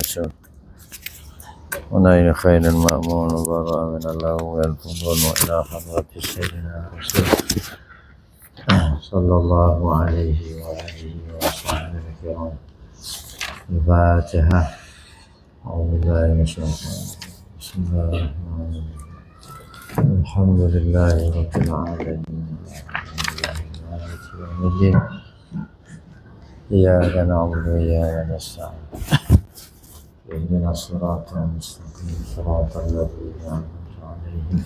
النشور ونيل خير المأمون وبراء من اللغو والفضول وإلى حضرة سيدنا رسول صلى الله عليه وآله وصحبه الكرام. الفاتحة. أعوذ بالله من الشيطان. بسم الله الرحمن الرحيم. الحمد لله رب العالمين. مالك يوم الدين. إياك نعبد وإياك نستعين. اهدنا الصراط المستقيم صراط الذين أنعمت عليهم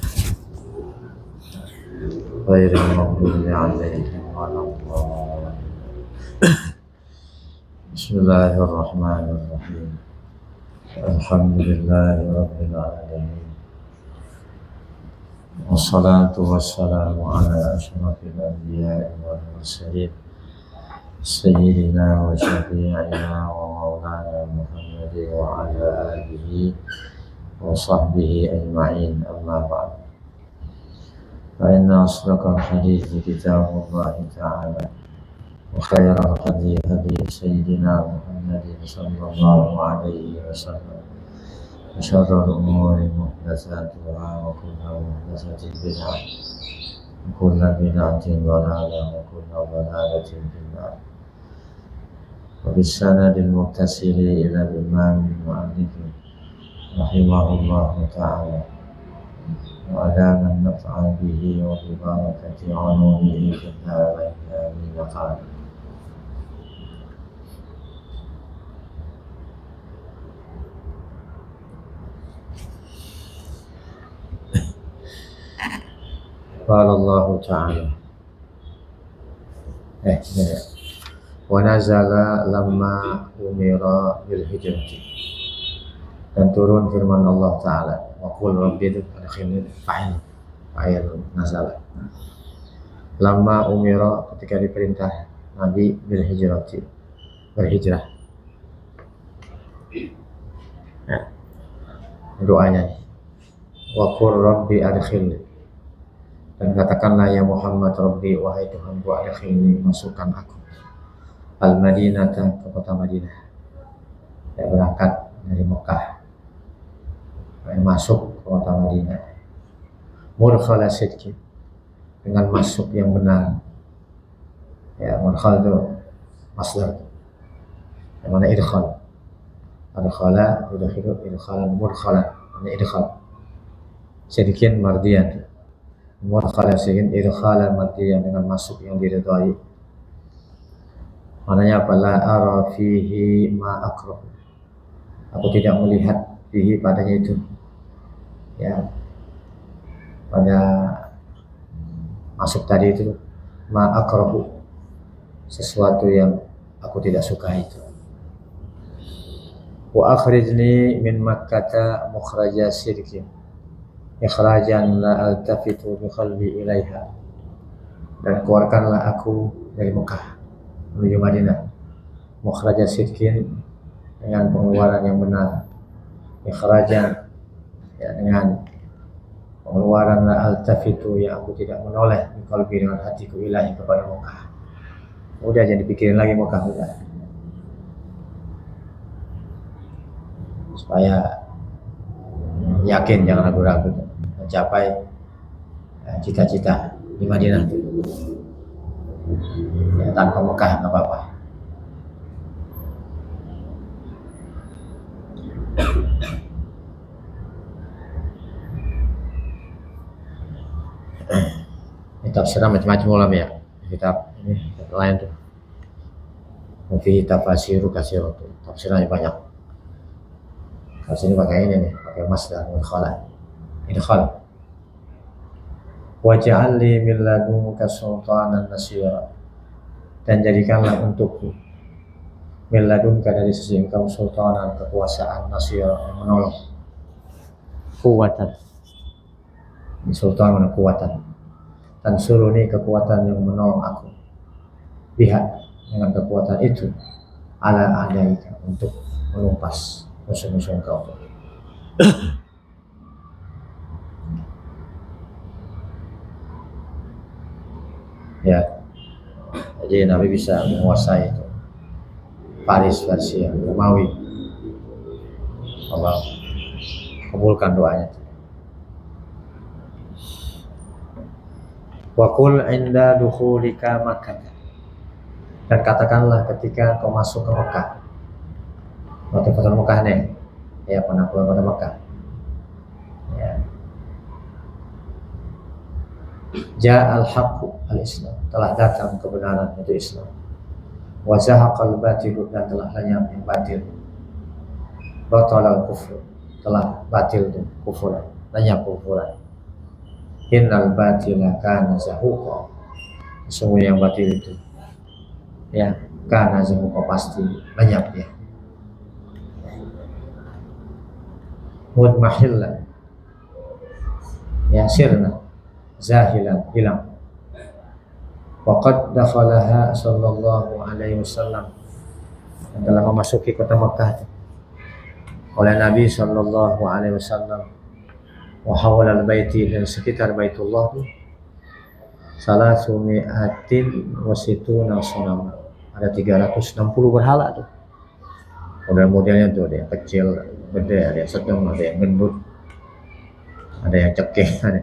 غير المغضوب عليهم ولا الضالين. بسم الله الرحمن الرحيم. الحمد لله رب العالمين والصلاة والسلام على أشرف الأنبياء والمرسلين سيدنا وشفيعنا ومولانا محمد وعلى آله وصحبه أجمعين. أما بعد، فإن أصدق الحديث كتاب الله تعالى، وخير الهدي هدي سيدنا محمد صلى الله عليه وسلم، وشر الأمور محدثاتها، وكل محدثة بدعة، وكل بدعة ضلالة، وكل ضلالة في النار. وبالسند المتصل إلى الإمام المؤلف رحمه الله تعالى، وأدام النفع به وببركة علومه في الدارين آمين. قال: قال الله تعالى: وَنَزَلَ لَمَّا أُمِرَ بِالْهِجْرَةِ. Dan turun firman Allah Ta'ala, وَقُلْ رَبِّ أَدْخِلْنِي fa'il nazala. Lamma umira, ketika diperintah Nabi bil hijrati, berhijrah. Nah, doanya nih. Wa qur rabbi adkhilni. Dan katakanlah ya Muhammad, Rabbi, wahai Tuhanku, adkhilni, masukkan aku al-Madinata, ke kota Madinah. Ya, berangkat dari Mekah, masuk ke kota Madinah. Mudkhala sidqin, dengan masuk yang benar. Ya, mudkhal itu masdar. Yang mana idkhal. Adkhala, yudkhilu, idkhalan, mudkhalan. Ini idkhal. Sidqin mardiyan. Mudkhala sidqin, idkhalan mardiyan, dengan masuk yang diridhai. Maknanya apa? La ara fihi ma akrah. Aku tidak melihat fihi, padanya itu. Ya, pada masuk tadi itu ma akrahu, sesuatu yang aku tidak suka itu. Wa akhrijni min makkata mukhraja sidqin ikhrajan la altafitu bi qalbi ilaiha. Dan keluarkanlah aku dari Mekah menuju Madinah mukhraja sidqin, dengan pengeluaran yang benar, ikhrajan, ya, dengan pengeluaran la altafitu, ya, aku tidak menoleh bi qalbi, dengan hatiku, ilahi, kepada Mekah. Udah, jangan dipikirin lagi Mekah, udah. Supaya yakin, jangan ragu-ragu mencapai cita-cita di Madinah. Ya, tanpa Mekah nggak apa-apa. Ini tafsirnya macam-macam ulama ya. Kitab ini, kitab lain tuh. Fi tafasiru katsiratu. Tafsirnya banyak. Kalau sini pakai ini nih, pakai masdar mudkhala. Idkhal. Waj'al li min ladunka sultanan nasira. Dan jadikanlah untukku min ladunka, dari sisi engkau, sultanan, kekuasaan, nasira, yang menolong. Kuwatan. Sultan mana kekuatan. Dan suruh ini kekuatan yang menolong aku. Biha, dengan kekuatan itu, ala adaika, untuk melumpas musuh-musuh engkau. Ya, jadi Nabi bisa menguasai itu Paris, Persia, Romawi. Allah kabulkan doanya. Wa qul inda dukhulika Makkah, dan katakanlah ketika kau masuk ke Mekah. Waktu kota Mekah nih, ya penaklukan kota Mekah. Ya. Ja'al haqqu al-Islam, telah datang kebenaran itu Islam. Wa zahaqal batilu, dan telah lenyap yang batil. Batala al-kufr, telah batil itu kufur, lenyap kufuran. Innal batila kana zahuqa, sesungguhnya yang batil itu ya kana zahuqa, pasti lenyap ya. Mudmahillan, ya sirna zahilan, hilang. Waqad dakhalaha sallallahu alaihi wasallam, telah memasuki kota Makkah oleh Nabi sallallahu alaihi wasallam. Wa hawala al-baiti, dan sekitar Baitullah itu salasumi'atin wasituna sanama, ada 360 berhala tuh. Model-modelnya tuh ada yang kecil, gede, ada yang sedang, ada yang gendut, ada yang cekik, ada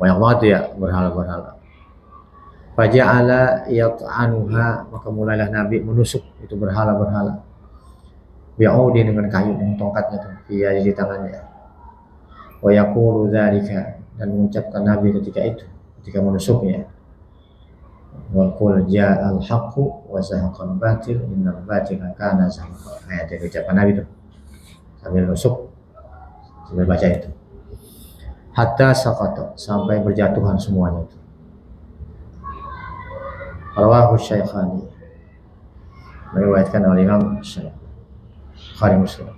banyak banget ya berhala-berhala. Faja'ala yat'anuha, maka mulailah Nabi menusuk itu berhala-berhala. Bi'udi, dengan kayu, dengan tongkatnya tuh, via di tangannya. Wa yaqulu dzalika, dan mengucapkan Nabi ketika itu, ketika menusuknya, wa qul ja'al haqqu wa zahaqal batil innal batila kana zahuqa. Ayat yang diucapkan Nabi itu sambil nusuk, sambil baca itu. Hatta saqata, sampai berjatuhan semuanya itu. Rawahu Syaikhani, meriwayatkan oleh Imam Bukhari Muslim.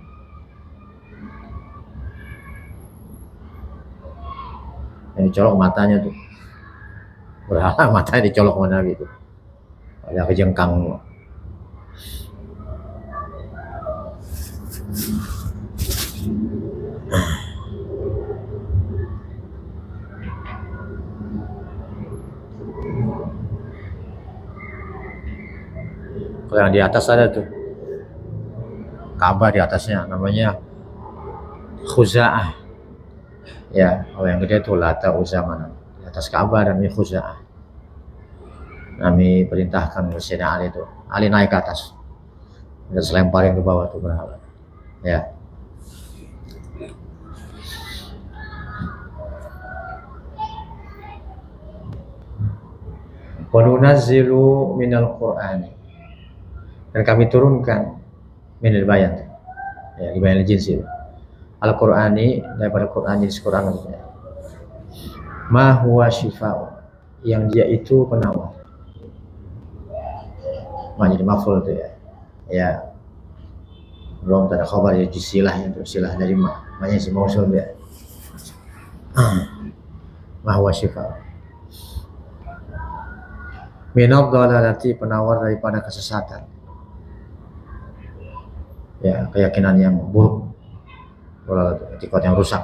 Yang dicolok matanya tuh berhala, matanya dicolok sama Nabi itu, ada kejengkang. Kalau yang di atas ada tuh Ka'bah, di atasnya namanya Khuza'ah. Ya, kalau yang gede itu Lata, Uzza, mana di atas Ka'bah dan Khuza'ah. Nabi perintahkan Sayyidina Ali itu, Ali naik ke atas, dan selemparin ke bawah tuh berhala. Ya. Wa nunazzilu minal Qur'ani, dan kami turunkan minal bayan, ya, di bayan jins itu. Al-Qur'ani, daripada Qur'an, jenis Qur'an maksudnya. Ma huwa syifa'un, yang dia itu penawar. Jadi maf'ul itu ya. Ya. Belum ada khabar ya, silahnya itu, silah dari maknanya si mausul ya. Ma huwa syifa'un. Minad dhalalati, penawar daripada kesesatan. Ya, keyakinan yang buruk, etikot yang rusak.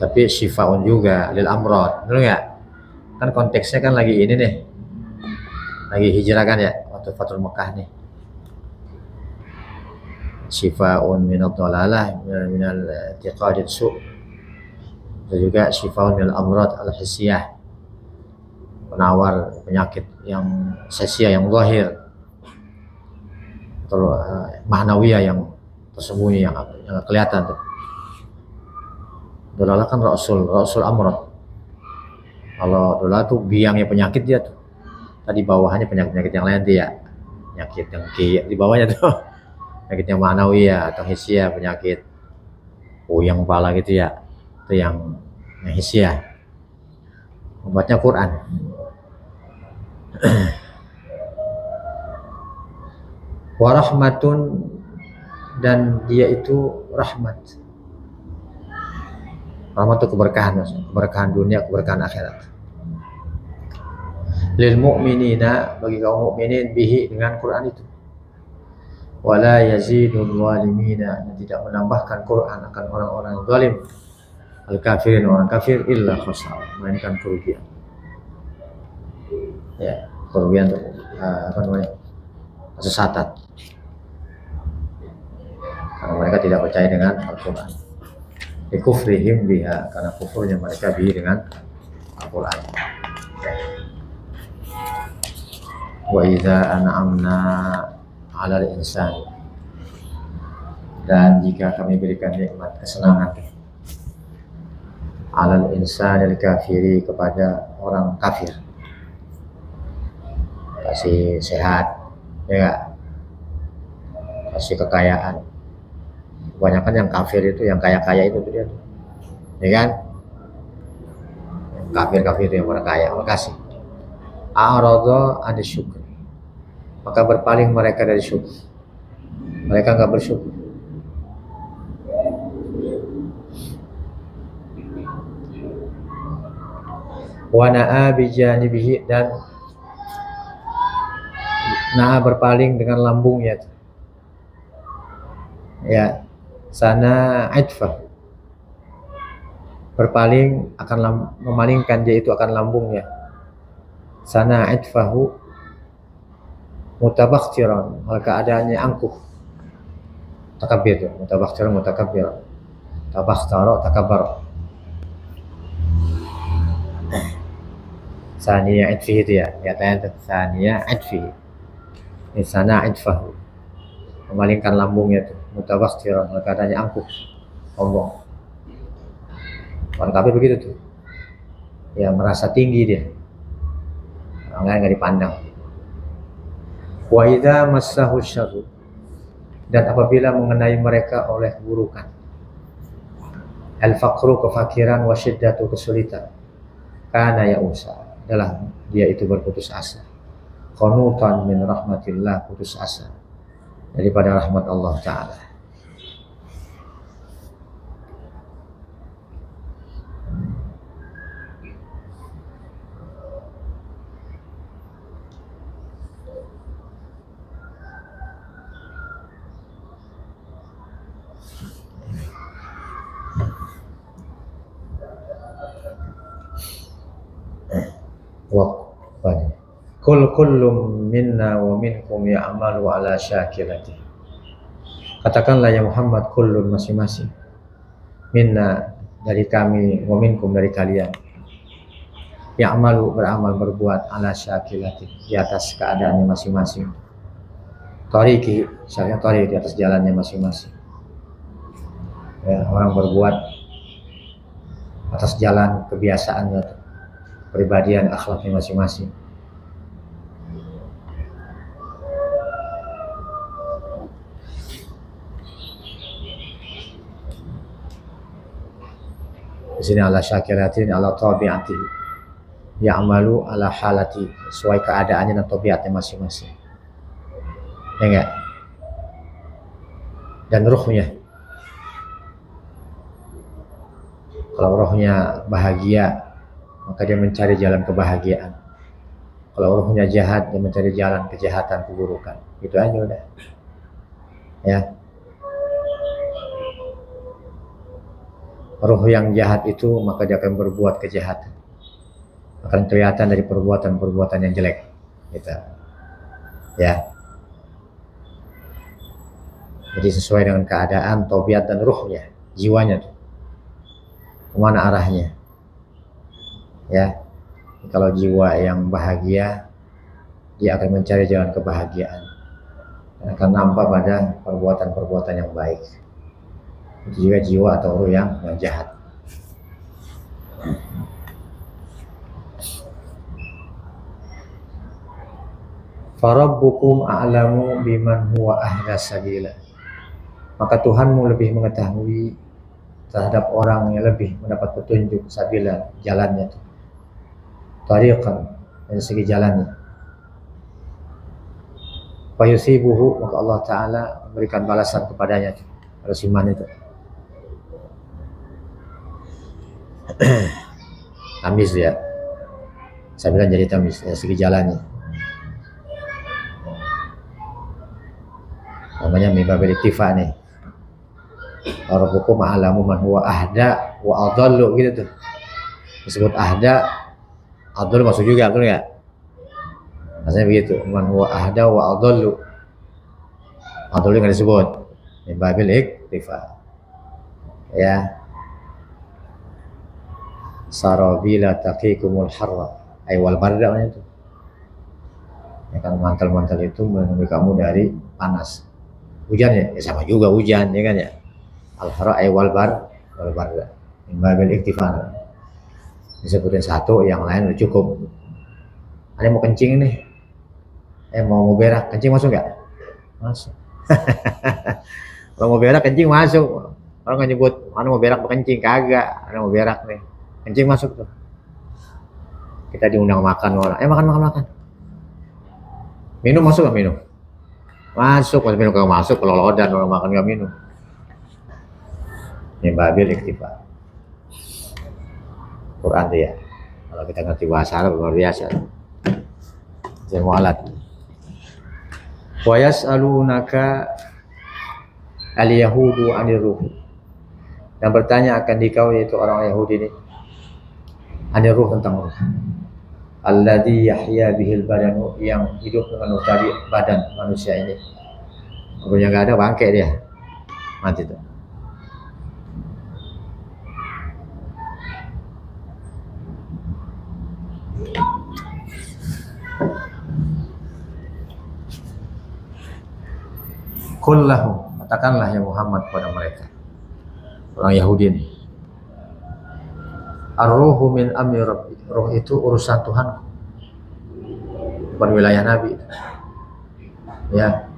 Tapi syifaun juga lil amrad, betul nggak? Kan konteksnya kan lagi ini nih, lagi hijrah kan ya, waktu Fathul Mekah nih. Syifaun minad dhalalah, minal i'tiqadid su', dan juga syifaun minal amrad al-hissiyah, penawar penyakit yang sesia, yang zahir, atau mahnawiyah yang tersembunyi, yang kelihatan tuh. Dolalah kan rasul amrad. Kalau dolalah tuh biangnya penyakit dia tuh. Tadi bawahannya penyakit yang lain dia. Penyakit yang di bawahnya tuh penyakit yang mahnawiyah atau hissiyah, penyakit puyeng kepala gitu ya. Itu yang hissiyah. Obatnya Quran. Warahmatun, dan dia itu rahmat. Rahmat itu keberkahan, keberkahan dunia, keberkahan akhirat. Lil mu'minina, bagi kaum mukminin, bihi, dengan Quran itu. Wala yazidul zalimina, dan tidak menambahkan Quran akan orang-orang zalim. Al kafirin, orang kafir, illa khasar, melainkan kerugian. Ya, kerugian apa namanya? kesesatan. Karena mereka tidak percaya dengan Al-Quran. Kufrihim biha, karena kufurnya mereka dengan Al-Quran. Wa idza an'amna 'alal insani, dan jika kami berikan nikmat kesenangan 'alal insanil kafiri, kepada orang kafir, kasih sehat, ya, kasih kekayaan. Kebanyakan yang kafir itu, yang kaya-kaya itu dia, ya kan? Kafir-kafir itu yang orang kaya, makasih. A'radha anisyukri, maka berpaling mereka dari syukur. Mereka nggak bersyukur. Wa na'a bijanibihi, dan na'a berpaling dengan lambungnya. Ya, sana idfah, berpaling akan memalingkan dia itu akan lambungnya. Sana idfahu mutabakhtiran, hal keadaannya angkuh. Takabbir, mutabakhtiran mutakabbir, tabakhtara takabbar. Saniya idfi itu ya, tanya saniya idfi. Ini sana idfahu, memalingkan lambungnya itu, mutabakhtiran, hal keadaannya angkuh, sombong. Orang kafir begitu tuh, ya merasa tinggi dia, orang lain nggak dipandang. Wa idza massahu syarru, dan apabila mengenai mereka oleh keburukan. Al-faqru, kefakiran, wa syiddatu, kesulitan. Kana ya'usa, adalah dia itu berputus asa. Qanutan min rahmatillah, putus asa daripada rahmat Allah Ta'ala. Kullum minna wa minkum ya'malu ala syakilati. Katakanlah ya Muhammad, kullun, masing-masing, minna, dari kami, wa minkum, dari kalian, ya'malu, beramal, berbuat, ala syakilati, di atas keadaannya masing-masing. Tariqi, syariat tariq, di atas jalannya masing-masing. Ya, orang berbuat atas jalan kebiasaannya, pribadian, akhlaknya masing-masing. Di sini ala syakiratin ala tabi'ati, ya'malu ala halati, sesuai keadaannya dan tabiatnya masing-masing. Ya enggak? Dan ruhnya, kalau rohnya bahagia, maka dia mencari jalan kebahagiaan. Kalau rohnya jahat, dia mencari jalan kejahatan, keburukan. Itu aja udah. Ya. Roh yang jahat itu, maka dia akan berbuat kejahatan. Akan kelihatan dari perbuatan-perbuatan yang jelek. Gitu. Ya. Jadi sesuai dengan keadaan, tabiat dan ruhnya, jiwanya tuh. Kemana arahnya? Ya. Kalau jiwa yang bahagia, dia akan mencari jalan kebahagiaan. Dan akan nampak pada perbuatan-perbuatan yang baik. Itu juga jiwa atau ruh yang jahat. Farabbukum a'lamu biman huwa ahda sabila, maka Tuhanmu lebih mengetahui terhadap orang yang lebih mendapat petunjuk, sabila, jalannya, tariqan, dari segi jalannya. Fayusibuhu, maka Allah Ta'ala memberikan balasan kepadanya, kalau siman itu. Tamis ya, saya bilang jadi tamis, ya, segi jalannya. Namanya mibabil iktifa nih. Rabbukum a'lamu man huwa ahda wa adallu, gitu tuh. Disebut ahda, adallu masuk juga, betul nggak? Maksudnya begitu, man huwa ahda wa adallu, Maf'ul nggak disebut. Min babil iktifa. Ya. Sarabila taqikumul harra. Ay wal barda itu. Ya kan mantel-mantel itu melindungi kamu dari panas. Hujan ya, sama juga hujan ya kan ya. Al-harra ay wal barda. Min babil iktifa. Disebutin satu, yang lain udah cukup. Ada mau kencing nih. Mau berak, kencing masuk nggak? Masuk. Kalau mau berak kencing masuk. Orang nggak nyebut, mana mau berak kencing, kagak. Ada mau berak nih, kencing masuk tuh. Kita diundang makan orang, makan. Minum masuk nggak minum? Masuk, pas minum kagak masuk, kalau lodan orang makan nggak minum. Ini babil iktifa. Quran tuh ya. Kalau kita ngerti bahasa Arab luar biasa. Semua alat. Wa yas'alunaka al-yahudu 'anir ruh. Yang bertanya akan dikau yaitu orang Yahudi ini. 'Anir ruh, tentang ruh. Alladzi yahya bihil badanu, yang hidup dengan tadi badan manusia ini. Ruhnya enggak ada, bangke dia. Mati tuh. Qul lahum, katakanlah ya Muhammad kepada mereka, orang Yahudi ini. Ar-ruhu min amri rabbi, ruh itu urusan Tuhan, bukan wilayah Nabi. Ya.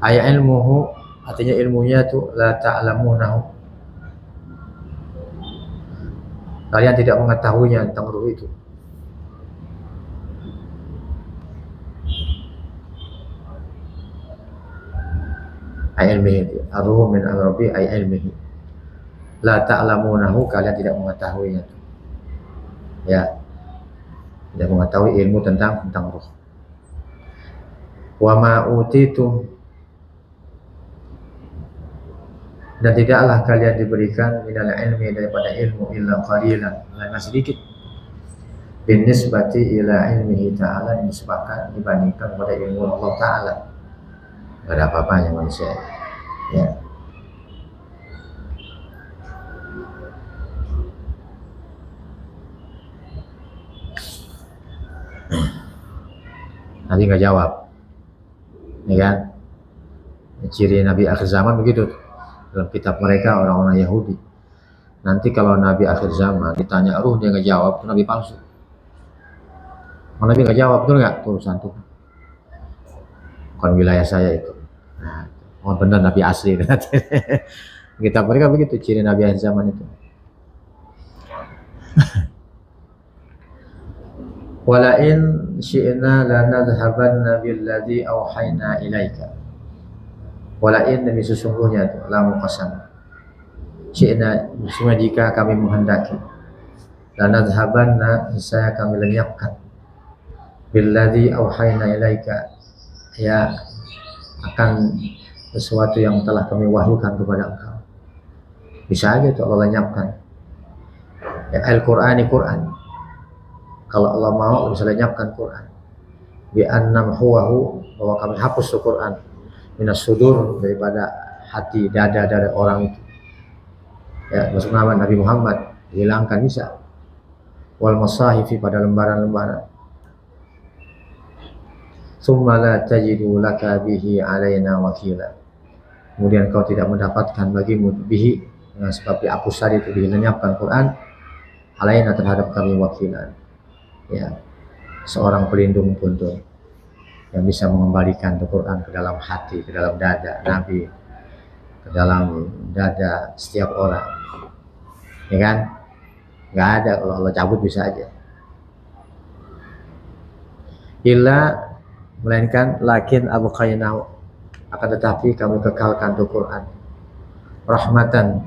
Ayat ilmuhu, artinya ilmunya itu la ta'lamunahu. Kalian tidak mengetahuinya tentang ruh itu. Ayat ilmihi, ar-ruhu min amri rabbi ayat ilmihi. La ta'lamunahu, kalian tidak mengetahuinya. Ya. Tidak mengetahui ilmu tentang ruh. Wa ma utitum, dan tidaklah kalian diberikan minal ilmi, daripada ilmu, illa qalilan, hanya sedikit. Bin nisbati ila ilmihi ta'ala, dinisbahkan, dibandingkan pada ilmu Allah Ta'ala. Gak ada apa-apanya manusia. Ya. Nabi nggak jawab, ya kan? Ciri Nabi akhir zaman begitu. Dalam kitab mereka orang-orang Yahudi. Nanti kalau Nabi akhir zaman ditanya ruh, dia nggak jawab, itu Nabi palsu. Kalau Nabi nggak jawab, betul nggak? Urusan Tuhan. Bukan wilayah saya itu. Nah, oh benar Nabi asli. Kitab mereka begitu, ciri Nabi akhir zaman itu. Walain syi'na lanadhhabanna billadzi auhayna ilaika. Walain, demi sesungguhnya itu lamu qasam. Syi'na, sesungguhnya jika kami menghendaki, lanadhhabanna, saya kami lenyapkan, billadzi auhayna ilaika, ya akan sesuatu yang telah kami wahyukan kepada engkau. Bisa aja itu Allah lenyapkan. Ya Al-Qur'ani, Quran. Kalau Allah mau bisa lenyapkan Quran. Bi annamhuwahu, bahwa kami hapus Quran minas sudur, daripada hati, dada dari orang itu. Ya, masuk nama Nabi Muhammad hilangkan bisa. Wal masahifi, pada lembaran-lembaran. Tsumma la tajidu laka bihi alaina wakila. Kemudian kau tidak mendapatkan bagimu bihi, dengan sebab dihapus tadi itu, dilenyapkan Quran, alaina, terhadap kami wakilan. Ya, seorang pelindung pun tuh yang bisa mengembalikan Al-Quran ke dalam hati, ke dalam dada Nabi, ke dalam dada setiap orang, ya kan? Nggak ada, kalau Allah cabut bisa aja. Illa, melainkan lakin abqainahu, akan tetapi kami kekalkan Al-Quran rahmatan,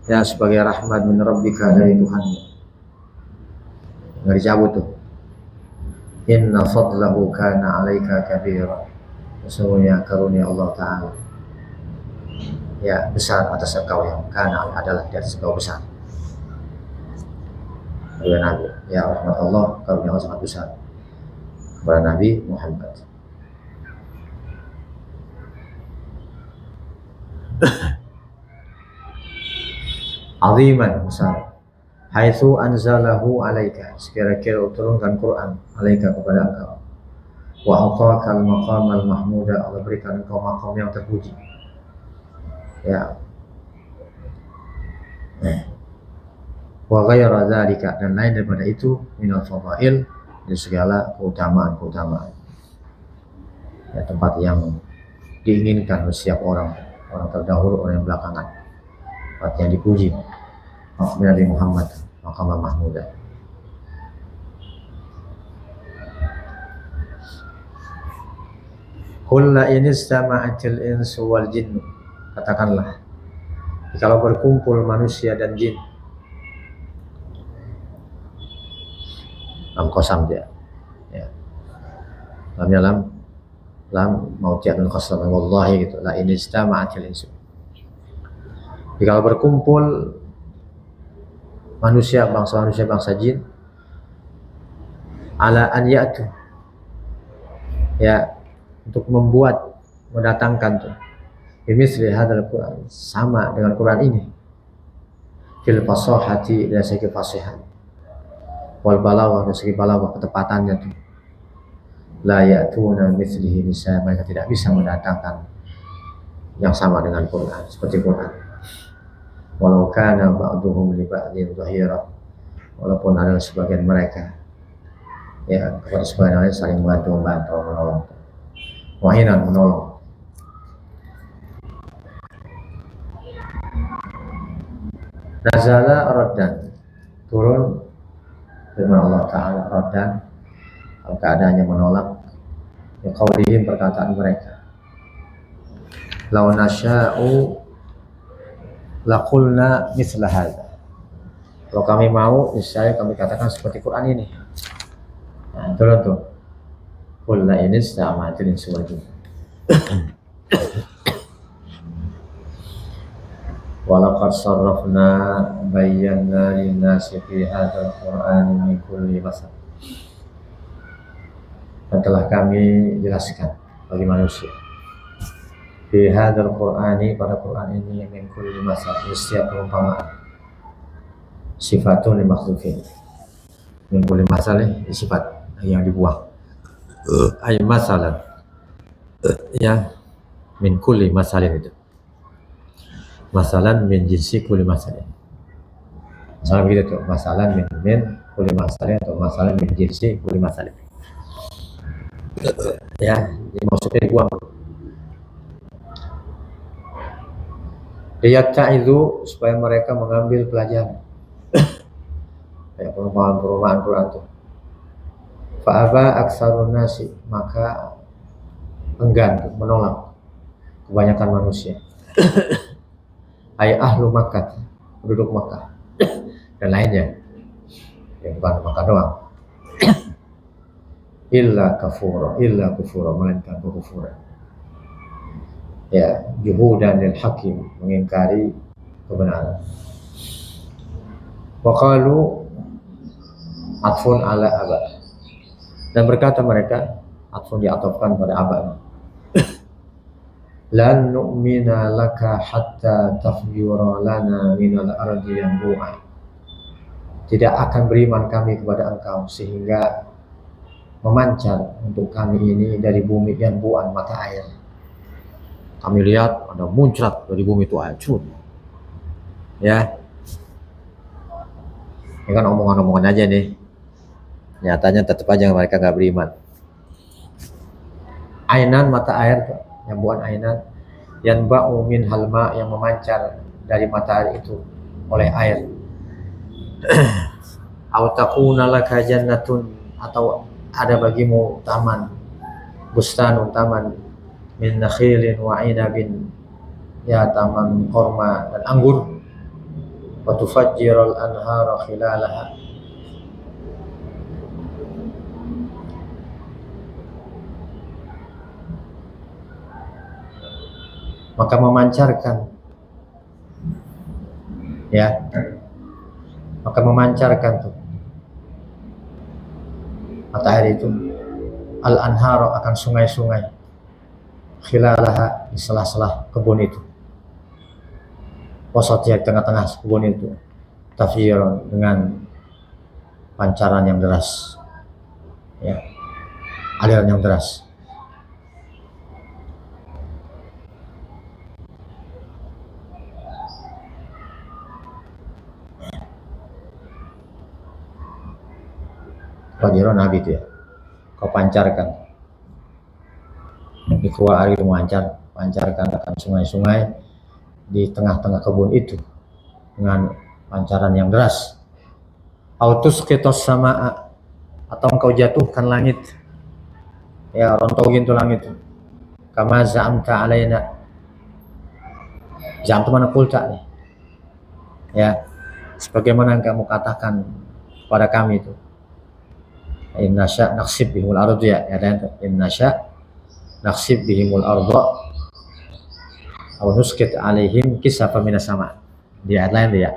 ya sebagai rahmat min rabbika, dari Tuhanmu. Nggak dicabut tuh. Inna fadlahu kana alaika kabira, sesungguhnya karunia Allah Ta'ala ya besar atas engkau, yang kana adalah di atas engkau besar. Ya Nabi, ya rahmat Allah, karunia Allah sangat besar. kepada Nabi Muhammad. Aziman, besar. Haitsu anzalahu alaika, sekira-kira turunkan Quran alaika kepada engkau. Wa ataqal maqamal mahmuda, Allah berikan engkau maqam yang terpuji. Ya. Wa ghaira dzalika, dan lain daripada itu minal fadail, dari segala keutamaan-keutamaan. Ya, tempat yang diinginkan oleh setiap orang terdahulu, orang yang belakangan. Tempat yang dipuji. Nabi Muhammad maqam mahmuda. Qul la in istama'atil insu wal jinnu, katakanlah kalau berkumpul manusia dan jin, lam qasam dia, ya, lam mautiatul qasam, wallahi gitu, la in istama'atil insu. Jika berkumpul manusia, bangsa jin, ala an ya'tu, ya, untuk mendatangkan tuh bimisli hadzal Quran, sama dengan Quran ini, fil fasahati, dari segi fasihan, wal balawah, dari segi balawah, ketepatannya tuh, la ya'tuna mithlihi, mereka tidak bisa mendatangkan yang sama dengan Quran, seperti Quran. Walau kana ba'duhum li ba'din dhahira, walaupun ada sebagian mereka, ya, kepada sebagian lain saling membantu menolong, wahinan menolong. Nazala raddan, turun firman Allah Ta'ala, raddan, keadaannya menolak, ya, qaulihim, perkataan mereka, law nasya'u laqulna mithla hadza, kalau kami mau, niscaya kami katakan seperti Quran ini. Nah, turun tuh, qul la in istama'atil insu wal jinn wa laqad sarrafna bayyana lin-nasi fi hadzal qur'ani min kulli masal, dan telah kami jelaskan bagi manusia fi hadzal qur'ani, pada Quran ini, min kulli masal, setiap perumpamaan, sifatun li makhlufin, min kulli masal, sifat yang dibuang, ay masalan, ya, min kulli masalin, itu masalan min jinsi kulli masalin, misalnya begitu tuh, masalan min kulli masalin, atau masalan min jinsi kulli masalin, ya, jadi maksudnya dibuang. Lihat ta'idu, supaya mereka mengambil pelajaran, kayak perumpamaan Quran tuh. Fa'aba aksarun nasi, maka enggan, menolak kebanyakan manusia. Ay ahlu Makkah, penduduk Makkah dan lainnya, yang bukan Makkah doang. Illa kufura, melainkan kekufuran. Ya, juhudan lil hakim, mengingkari kebenaran. Wa qalu atfun ala aba, dan berkata mereka, atfun diatofkan pada aba, lan nu'mina laka hatta tafjura lana minal ardi yanbu'a, tidak akan beriman kami kepada engkau sehingga memancar untuk kami ini dari bumi yanbu'an, mata air. Kami lihat ada muncrat dari bumi itu air, ya. Ini kan omongan-omongan aja nih, nyatanya tetap aja mereka nggak beriman. Ainan, mata air, yang bukan ainan, yang ba'u min halma, yang memancar dari mata air itu oleh air. Aw takuna laka jannatun, atau ada bagimu taman, bustanun, taman, min nakhilin wa inabin, ya, taman korma dan anggur, wa tufajjirul anhara khilalaha, maka memancarkan, ya, maka memancarkan tuh mata air itu al-anharu akan sungai-sungai, khilalaha di sela-sela kebun itu, wasatiyah di tengah-tengah kebun itu, tafjiran dengan pancaran yang deras, ya, aliran yang deras. Fajron Nabi itu ya, kau pancarkan. Ikhwa hari itu pancarkan akan sungai-sungai di tengah-tengah kebun itu dengan pancaran yang deras. Autus kitos sama, atau engkau jatuhkan langit, ya, rontogin tuh langit. Kama za'amta alaina, za'amta mana kulta nih, ya, sebagaimana yang kamu katakan kepada kami itu. Inna sya' naksib bihimul ardu, ya, inna sya' naksib bihimul ardu aw nuskit alaihim kisafan minas sama. Di ayat lain ya,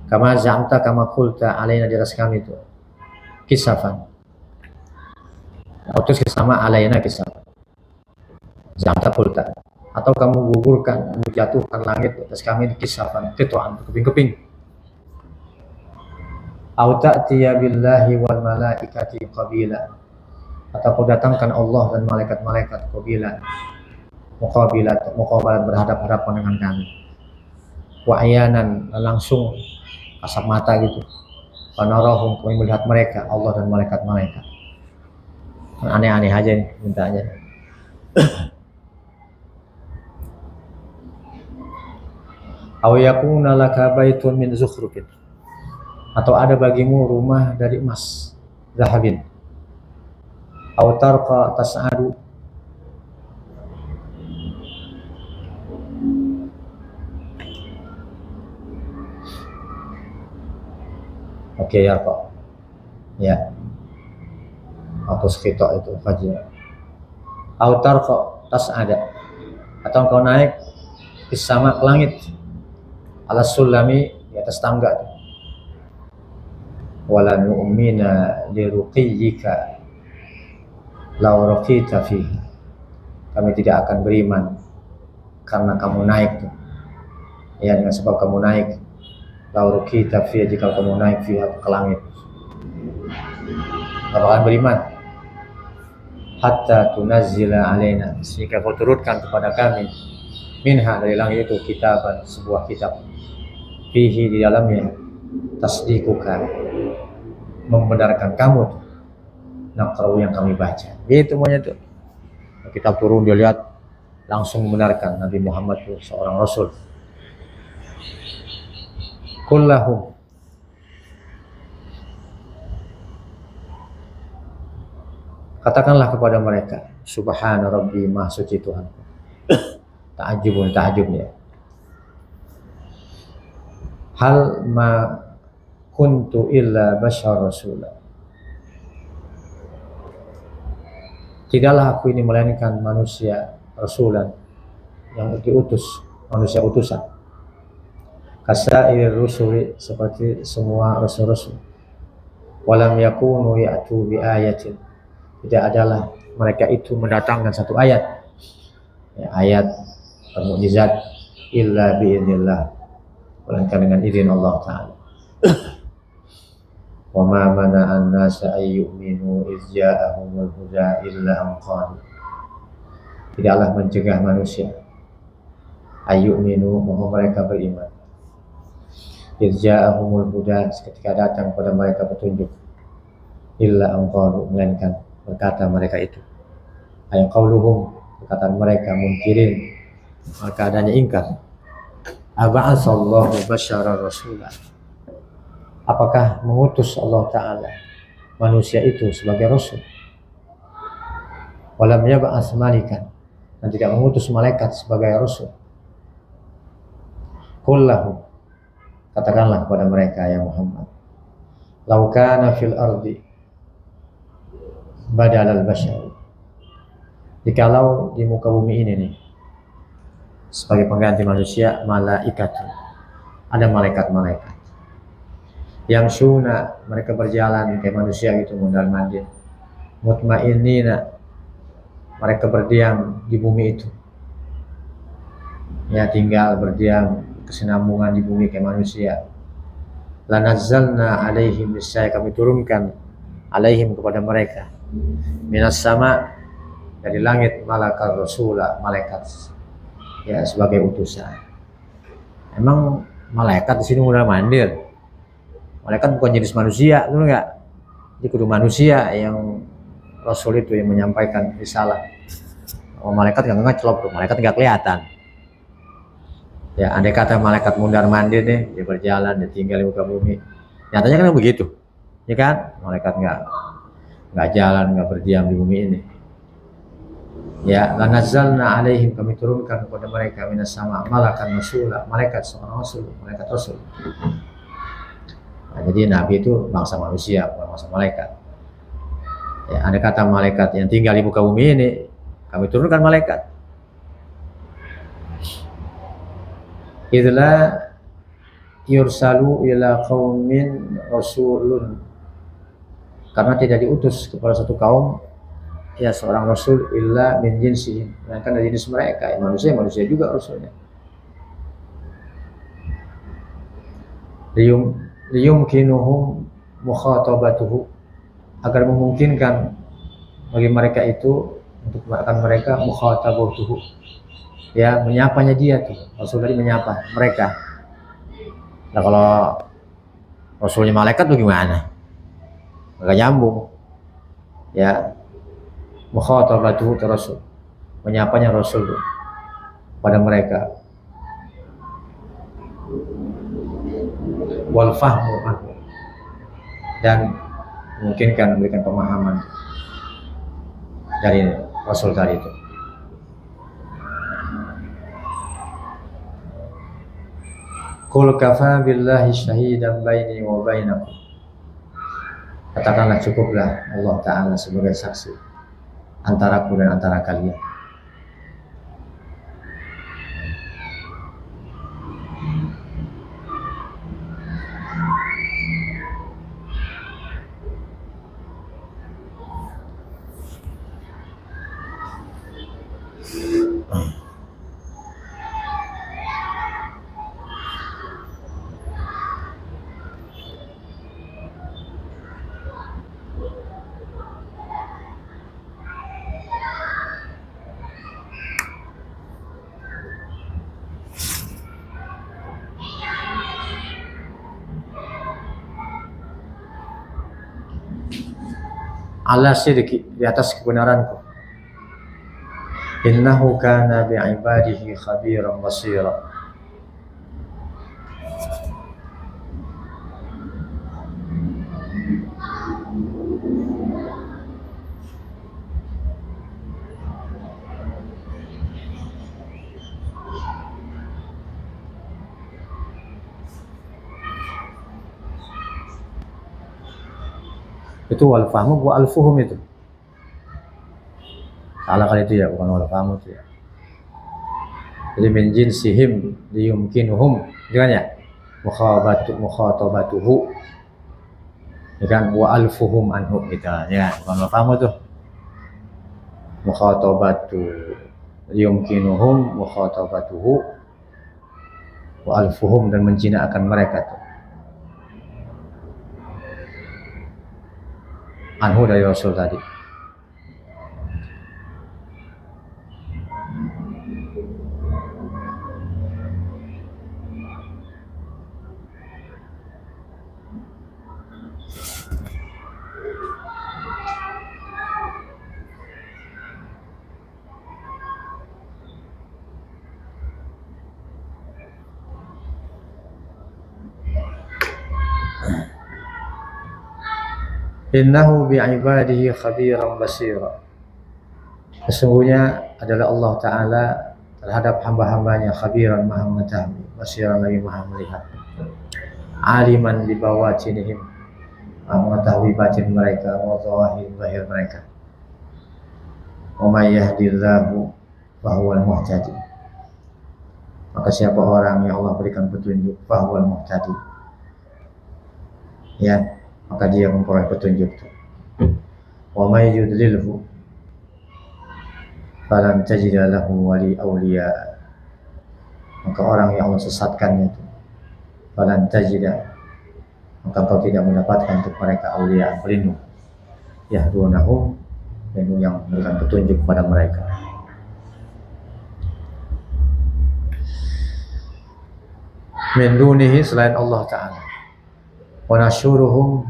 kama za'amta kama qulta alaina, di atas kami itu kisafan, atau sama alaina kisafan, za'amta qulta, atau kamu gugurkan, menjatuhkan langit atas kami kisafan, qit'an, keping-keping. Au ta'tiya billahi wal malaikati qabila, atau kau datangkan Allah dan malaikat-malaikat qabila, muqabalat berhadap-hadapan dengan kami, wa ayanan, langsung kasat mata gitu, panarahum, kami melihat mereka, Allah dan malaikat-malaikat. Aneh-aneh aja nih, minta aja. Aw yakuna laka baitun min zukhrufin, atau ada bagimu rumah dari emas, zahabin. Aw tarqa tas'adu, oke, ya Pak, ya, atau sekitar itu fajr. Aw tarqa tas'ada, atau engkau naik ke sama, ke langit, ala sulami, di atas tangga itu. Wala nu'mina liruqiyyika law raqita fi, kami tidak akan beriman karena kamu naik tuh, ya, dengan sebab kamu naik, law raqita fi, jika kamu naik fi, ke langit, tidak akan beriman. Hatta tunazzila alaina, sehingga kau turutkan kepada kami, minha, dari langit itu, kitaban, sebuah kitab, fihi, di dalamnya, tasdikuka, membenarkan kamu tuh, naqra'u, yang kami baca. Itu semuanya tuh. Kitab turun, dia lihat, langsung membenarkan Nabi Muhammad itu seorang Rasul. Kullahum, katakanlah kepada mereka, subhana rabbi, maha suci Tuhan. Ta'ajubnya. Hal ma kuntu illa bashar rasulah, tidaklah aku ini melainkan manusia rasulan, yang diutus, manusia utusan. Kasair rusuli, seperti semua rasul-rasul. Walam yakunu ya'tu bi ayatin, tidak adalah mereka itu mendatangkan satu ayat, ya, ayat mukjizat, illa biidznillah, melainkan dengan izin Allah Ta'ala. Wa ma mana'an nasa ayyuminu iz ja'ahumul huda illa an qalu, tidaklah mencegah manusia ayyuminu, bahwa mereka beriman, iz ja'ahumul huda, ketika datang pada mereka petunjuk, illa an qalu, melainkan berkata mereka itu, ayat qauluhum, perkataan mereka, munkirin, maka adanya ingkar. Aba'atsallahu basyara rasulah, apakah mengutus Allah Ta'ala manusia itu sebagai Rasul? Walam yab'ats malikan, dan tidak mengutus malaikat sebagai Rasul. Kullahu, katakanlah kepada mereka, ya Muhammad, lau kana fil ardi badalal basyar, jikalau di muka bumi ini nih, sebagai pengganti manusia, malaikat, ada malaikat-malaikat yang syuna, mereka berjalan kayak manusia gitu, mondar mandir, mutmainnina, mereka berdiam di bumi itu, ya tinggal berdiam, kesinambungan di bumi kayak manusia. Lanazzalna alaihim, niscaya kami turunkan alaihim kepada mereka, minas sama, dari langit, malakal rasula, malaikat, ya sebagai utusan. Emang malaikat di sini udah mandir. Malaikat bukan jenis manusia, betul nggak? Jadi kudu manusia yang Rasul itu yang menyampaikan risalah. Oh, malaikat nggak ngecelop tuh, malaikat nggak kelihatan. Ya, andai kata malaikat mundar mandir nih, dia berjalan, dia tinggal di muka bumi. Nyatanya kan begitu, ya kan? Malaikat nggak jalan, nggak berdiam di bumi ini. Ya, lanazzalna alaihim, kami turunkan kepada mereka minas sama, malakan rasula, malaikat seorang rasul, malaikat rasul. Nah, jadi Nabi itu bangsa manusia, bukan bangsa malaikat. Ya, andai kata malaikat yang tinggal di muka bumi ini, kami turunkan malaikat. Idza yursalu ila qaumin rasulun, karena tidak diutus kepada satu kaum ya seorang rasul illa min jinsihim, melainkan dari jenis mereka. Ya, manusia juga rasulnya. Liyumkinuhum mukhatabatuhu, agar memungkinkan bagi mereka itu untuk melakukan mereka mukhatabatuhu, ya menyapanya dia tuh. Rasul tadi menyapa mereka. Nah kalau rasulnya malaikat tuh gimana? Enggak nyambung. Ya, mukhatabatuhu rasul, menyapanya rasul tuh pada mereka. Wal fahmu anhu, dan memungkinkan memberikan pemahaman dari rasul tadi itu. Qul kafa billahi syahidan baini wa bainakum, katakanlah cukuplah Allah Ta'ala sebagai saksi antaraku dan antara kalian. Ala sidqi, di atas kebenaranku. Innahu kana bi'ibadihi khabiran basira. Itu wal fahmu wa al fuhum itu. Salah kali itu ya, bukan wal fahmu itu ya. Jadi min jinsihim liyumkinuhum, kan ya? Mukhatabatuhu. Ya kan, wa al fuhum anhu gitu ya. Bukan wal fahmu tuh. Mukhatabatu liyumkinuhum mukhatabatuhu wa al fuhum, dan menjinakkan mereka tuh. Anhu dari Rasul tadi. Innahu bi'ibadihi khabiran basira. Sesungguhnya adalah Allah Ta'ala terhadap hamba-hambanya khabiran, maha mengetahui, basiran lagi maha melihat. Aliman bi bawatinihim, mengetahui batin mereka, wa zawahir zahir mereka. Wa may yahdillahu fahuwal muhtadi. Maka siapa orang yang Allah berikan petunjuk, fahuwal muhtadi, ya, maka dia memperoleh petunjuk. wa may yudlilhu falan tajida lahu wali awliya. Maka orang yang Allah sesatkan itu, falan tajida, maka kau tidak mendapatkan untuk mereka awliya, pelindung, yahdunahum, pelindung yang memberikan petunjuk kepada mereka. Min dunihi, selain Allah Ta'ala. Wa nasyuruhum,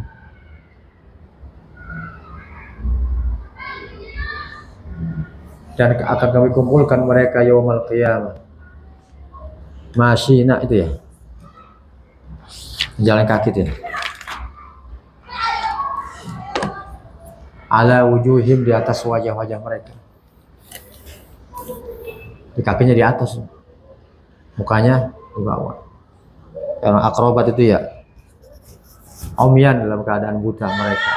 dan akan kami kumpulkan mereka yaumal qiyamah. Masyina itu ya, jalan kaki itu ya. Ala wujuhim, di atas wajah-wajah mereka. Di kakinya di atas, mukanya di bawah. Orang akrobat itu ya, umyan, dalam keadaan buta mereka,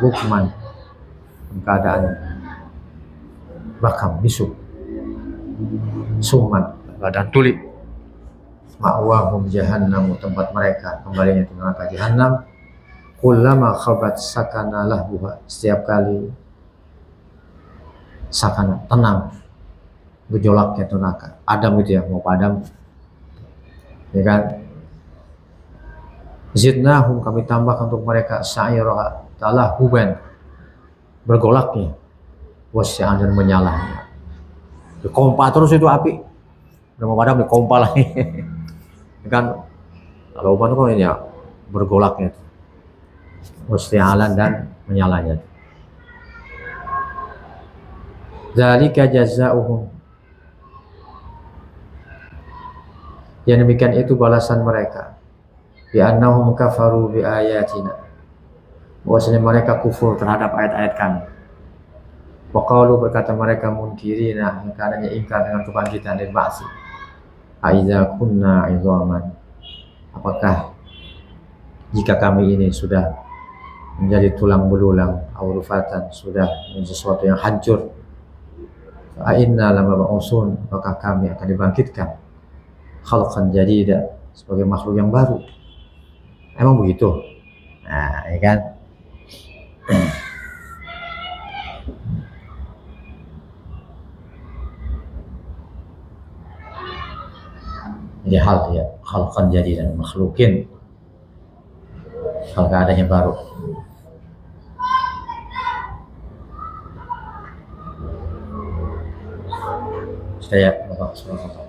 bukman, dalam keadaan bakam, bisu, suman, dalam keadaan tuli. Ma'wahum jahannam, tempat mereka kembalinya ke neraka jahannam. Kullama khabat sakana lahbuha, setiap kali sakana, tenang gejolaknya neraka. Adam itu ya, mau padam ya kan. Zidnahum, kami tambahkan untuk mereka sa'ira, talahuban, bergolaknya, wasya'an, dan menyalanya. Dikompa terus itu api, udah mau padam dikompa lagi. Kan kalau upan itu kan ini ya, bergolaknya, wasya'an, dan menyalanya. Dzalika jazaohum, yang demikian itu balasan mereka, bi annahum kafaru bi ayatina, bahwasanya mereka kufur terhadap ayat-ayat kami. Wa qalu, berkata mereka, munkirina, yang keadaannya ingkar dengan kebangkitan dan ba'si. Aiza kunna idhaman, apakah jika kami ini sudah menjadi tulang belulang, aurufatan, sudah menjadi sesuatu yang hancur, inna lamab'usun, apakah kami akan dibangkitkan khalqan jadida, sebagai makhluk yang baru. Emang begitu? Nah, ya kan? Jadi hal ya, khalqan jadidan, makhlukin, hal keadaannya baru. Sudah ya, Bapak.